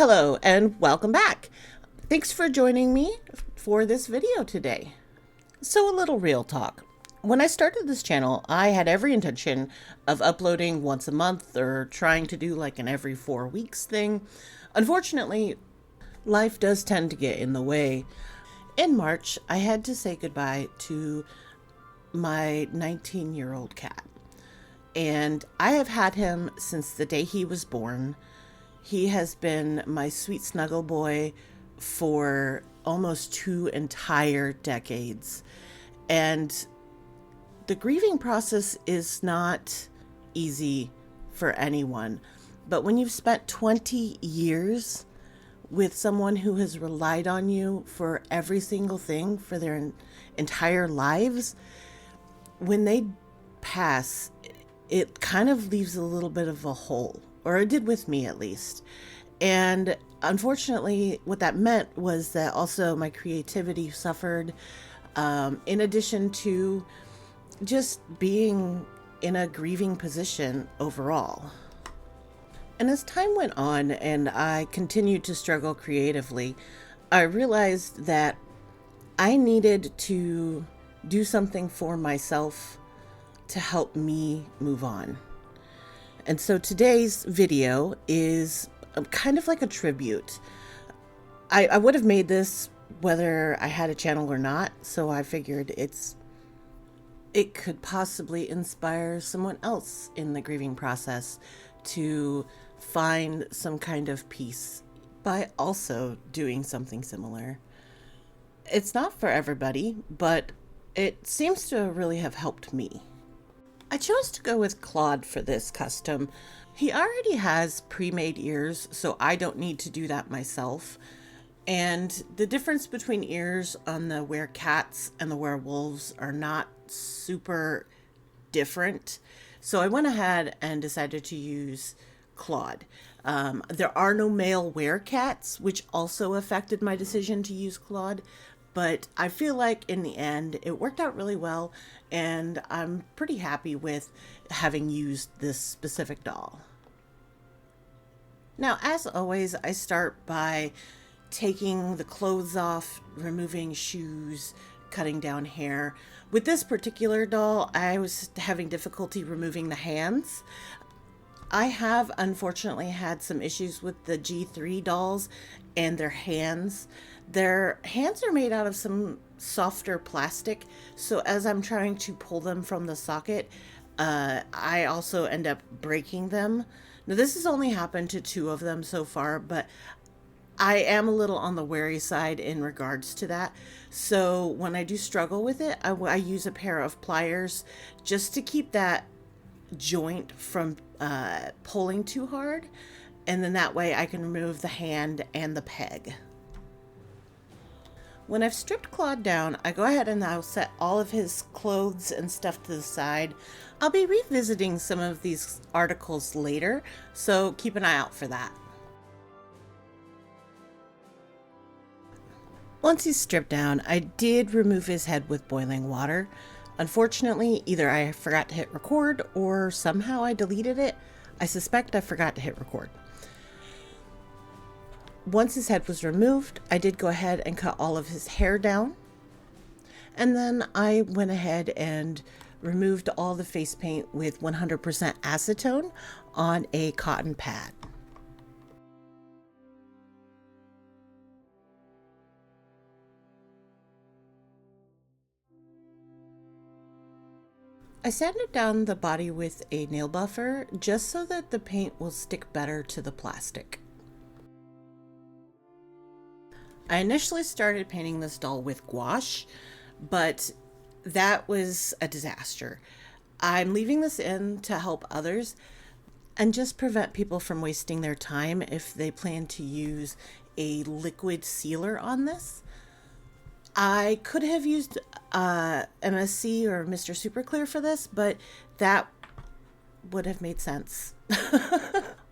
Hello and welcome back. Thanks for joining me for this video today. So a little real talk. When I started this channel, I had every intention of uploading once a month or trying to do like an every 4 weeks thing. Unfortunately, life does tend to get in the way. In March, I had to say goodbye to my 19-year-old cat. And I have had him since the day he was born. He has been my sweet snuggle boy for almost 2 entire decades. And the grieving process is not easy for anyone. But when you've spent 20 years with someone who has relied on you for every single thing for their entire lives, when they pass, it kind of leaves a little bit of a hole, or it did with me at least. And unfortunately, what that meant was that also my creativity suffered, in addition to just being in a grieving position overall. And as time went on and I continued to struggle creatively, I realized that I needed to do something for myself to help me move on. And so today's video is kind of like a tribute. I would have made this whether I had a channel or not, so I figured it could possibly inspire someone else in the grieving process to find some kind of peace by also doing something similar. It's not for everybody, but it seems to really have helped me. I chose to go with Claude for this custom. He already has pre-made ears, so I don't need to do that myself. And the difference between ears on the werecats and the werewolves are not super different. So I went ahead and decided to use Claude. There are no male werecats, which also affected my decision to use Claude. But I feel like in the end, it worked out really well, and I'm pretty happy with having used this specific doll. Now, as always, I start by taking the clothes off, removing shoes, cutting down hair. With this particular doll, I was having difficulty removing the hands. I have unfortunately had some issues with the G3 dolls and their hands. Their hands are made out of some softer plastic, so as I'm trying to pull them from the socket, I also end up breaking them. Now, this has only happened to 2 of them so far, but I am a little on the wary side in regards to that. So when I do struggle with it, I use a pair of pliers just to keep that joint from pulling too hard, and then that way I can remove the hand and the peg. When I've stripped Claude down, I go ahead and I'll set all of his clothes and stuff to the side. I'll be revisiting some of these articles later, so keep an eye out for that. Once he's stripped down, I did remove his head with boiling water. Unfortunately, either I forgot to hit record or somehow I deleted it. I suspect I forgot to hit record. Once his head was removed, I did go ahead and cut all of his hair down. And then I went ahead and removed all the face paint with 100% acetone on a cotton pad. I sanded down the body with a nail buffer just so that the paint will stick better to the plastic. I initially started painting this doll with gouache, but that was a disaster. I'm leaving this in to help others and just prevent people from wasting their time if they plan to use a liquid sealer on this. I could have used MSC or Mr. Super Clear for this, but that would have made sense.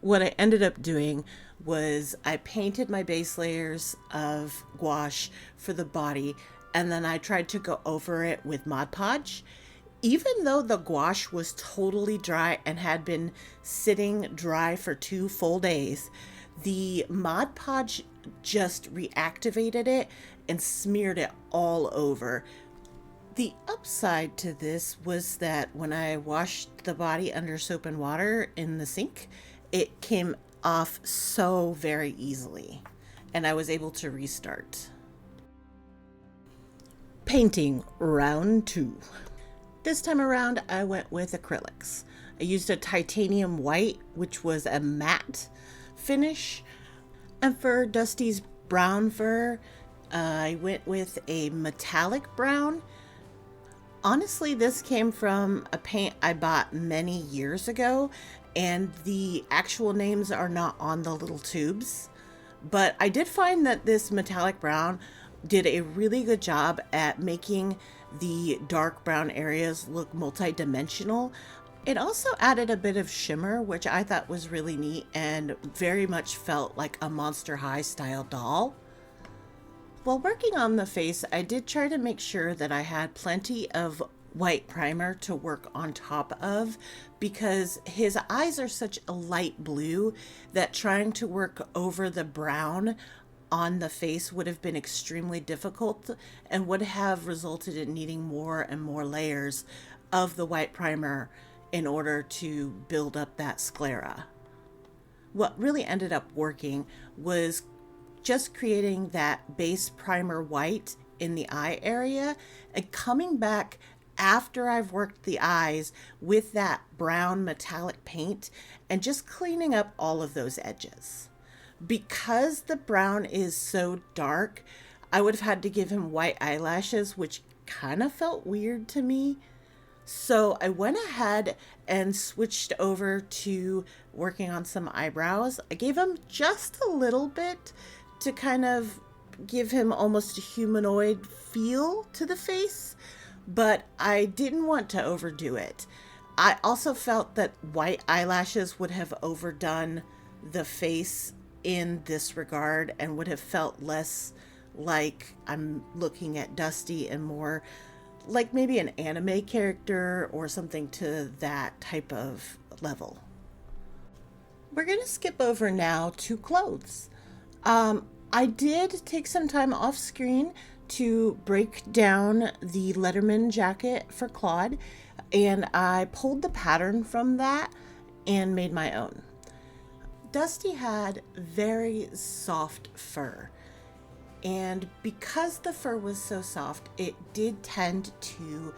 What I ended up doing was I painted my base layers of gouache for the body, and then I tried to go over it with Mod Podge. Even though the gouache was totally dry and had been sitting dry for 2 full days, the Mod Podge just reactivated it and smeared it all over. The upside to this was that when I washed the body under soap and water in the sink, it came off so very easily, and I was able to restart. Painting round 2. This time around, I went with acrylics. I used a titanium white, which was a matte finish. And for Dusty's brown fur, I went with a metallic brown. Honestly, this came from a paint I bought many years ago, and the actual names are not on the little tubes. But I did find that this metallic brown did a really good job at making the dark brown areas look multi-dimensional. It also added a bit of shimmer, which I thought was really neat and very much felt like a Monster High style doll. While working on the face, I did try to make sure that I had plenty of white primer to work on top of, because his eyes are such a light blue that trying to work over the brown on the face would have been extremely difficult and would have resulted in needing more and more layers of the white primer in order to build up that sclera. What really ended up working was just creating that base primer white in the eye area and coming back after I've worked the eyes with that brown metallic paint and just cleaning up all of those edges. Because the brown is so dark, I would have had to give him white eyelashes, which kind of felt weird to me. So I went ahead and switched over to working on some eyebrows. I gave him just a little bit to kind of give him almost a humanoid feel to the face, but I didn't want to overdo it. I also felt that white eyelashes would have overdone the face in this regard and would have felt less like I'm looking at Dusty and more like maybe an anime character or something to that type of level. We're going to skip over now to clothes. I did take some time off screen to break down the Letterman jacket for Claude, and I pulled the pattern from that and made my own. Dusty had very soft fur, and because the fur was so soft, it did tend to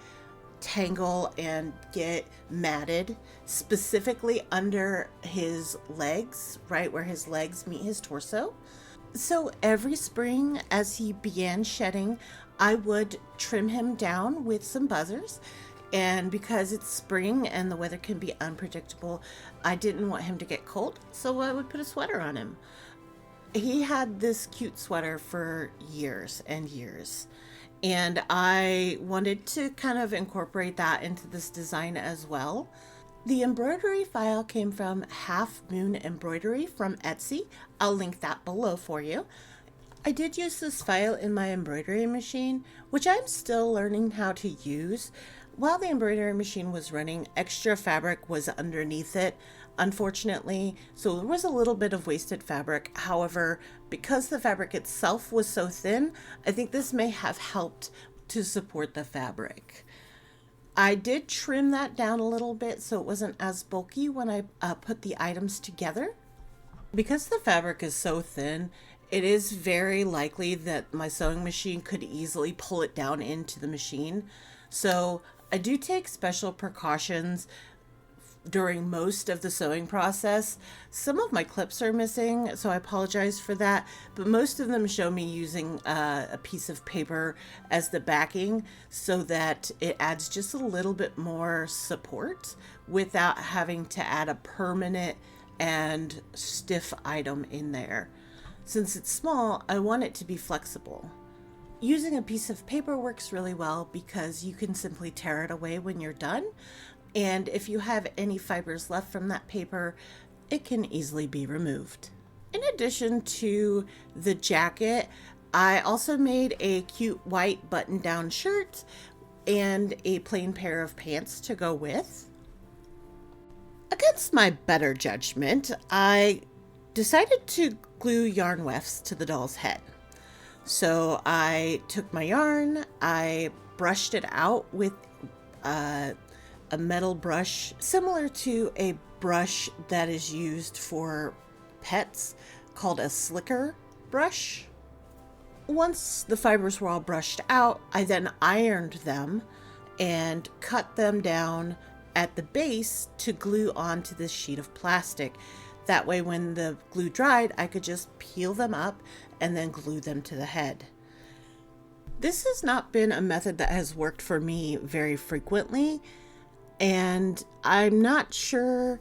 tangle and get matted, specifically under his legs, right where his legs meet his torso. So every spring as he began shedding, I would trim him down with some buzzers. And because it's spring and the weather can be unpredictable, I didn't want him to get cold, so I would put a sweater on him. He had this cute sweater for years and years, and I wanted to kind of incorporate that into this design as well. The embroidery file came from Half Moon Embroidery from Etsy. I'll link that below for you. I did use this file in my embroidery machine, which I'm still learning how to use. While the embroidery machine was running, extra fabric was underneath it, unfortunately, so there was a little bit of wasted fabric. However, because the fabric itself was so thin, I think this may have helped to support the fabric. I did trim that down a little bit so it wasn't as bulky when I put the items together. Because the fabric is so thin, it is very likely that my sewing machine could easily pull it down into the machine. So I do take special precautions during most of the sewing process. Some of my clips are missing, so I apologize for that, but most of them show me using a piece of paper as the backing so that it adds just a little bit more support without having to add a permanent and stiff item in there. Since it's small, I want it to be flexible. Using a piece of paper works really well because you can simply tear it away when you're done. And if you have any fibers left from that paper, it can easily be removed. In addition to the jacket, I also made a cute white button-down shirt and a plain pair of pants to go with. Against my better judgment, I decided to glue yarn wefts to the doll's head. So I took my yarn, I brushed it out with a metal brush similar to a brush that is used for pets called a slicker brush. Once the fibers were all brushed out, I then ironed them and cut them down at the base to glue onto this sheet of plastic. That way when the glue dried, I could just peel them up and then glue them to the head. This has not been a method that has worked for me very frequently, and I'm not sure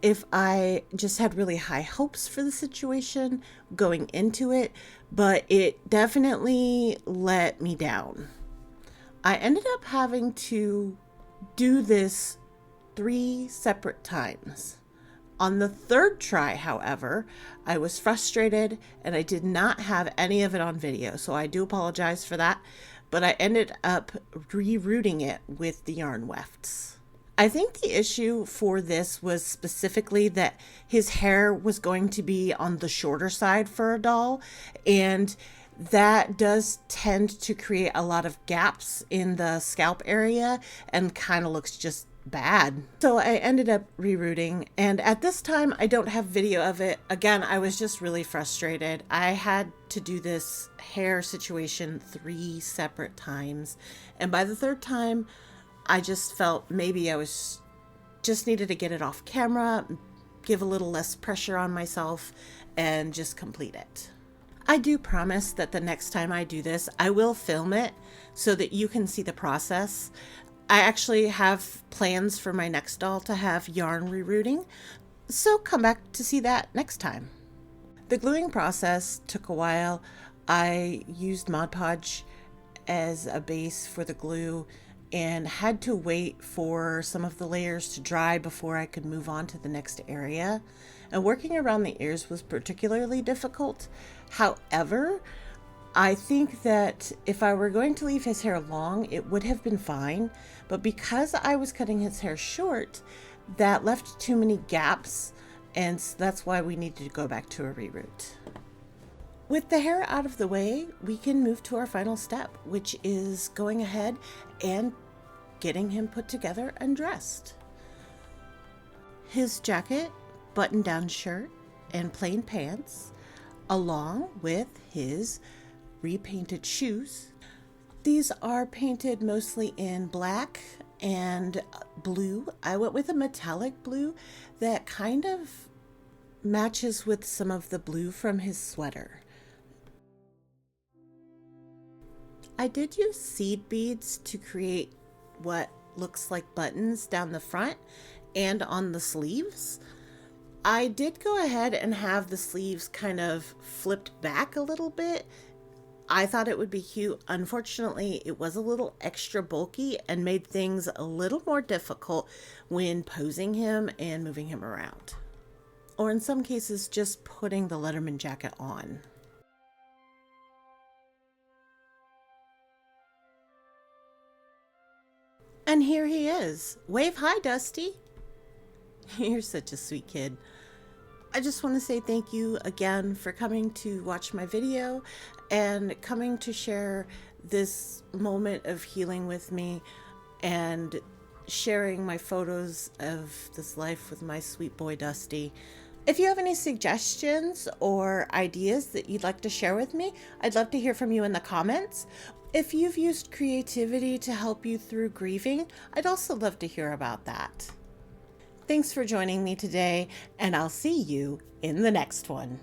if I just had really high hopes for the situation going into it, but it definitely let me down. I ended up having to do this 3 separate times. On the 3rd try, however, I was frustrated and I did not have any of it on video, so I do apologize for that, but I ended up rerouting it with the yarn wefts. I think the issue for this was specifically that his hair was going to be on the shorter side for a doll, and that does tend to create a lot of gaps in the scalp area and kind of looks just bad. So I ended up rerouting, and at this time I don't have video of it. Again, I was just really frustrated. I had to do this hair situation 3 separate times, and by the 3rd time I just felt maybe I was just needed to get it off camera, give a little less pressure on myself, and just complete it. I do promise that the next time I do this, I will film it so that you can see the process. I actually have plans for my next doll to have yarn rerouting, so come back to see that next time. The gluing process took a while. I used Mod Podge as a base for the glue and had to wait for some of the layers to dry before I could move on to the next area. And working around the ears was particularly difficult. However, I think that if I were going to leave his hair long, it would have been fine. But because I was cutting his hair short, that left too many gaps, and so that's why we needed to go back to a reroute. With the hair out of the way, we can move to our final step, which is going ahead and getting him put together and dressed. His jacket, button-down shirt, and plain pants, along with his repainted shoes. These are painted mostly in black and blue. I went with a metallic blue that kind of matches with some of the blue from his sweater. I did use seed beads to create what looks like buttons down the front and on the sleeves. I did go ahead and have the sleeves kind of flipped back a little bit. I thought it would be cute. Unfortunately, it was a little extra bulky and made things a little more difficult when posing him and moving him around. Or in some cases, just putting the Letterman jacket on. And here he is. Wave hi, Dusty. You're such a sweet kid. I just want to say thank you again for coming to watch my video and coming to share this moment of healing with me and sharing my photos of this life with my sweet boy Dusty. If you have any suggestions or ideas that you'd like to share with me, I'd love to hear from you in the comments. If you've used creativity to help you through grieving, I'd also love to hear about that. Thanks for joining me today, and I'll see you in the next one.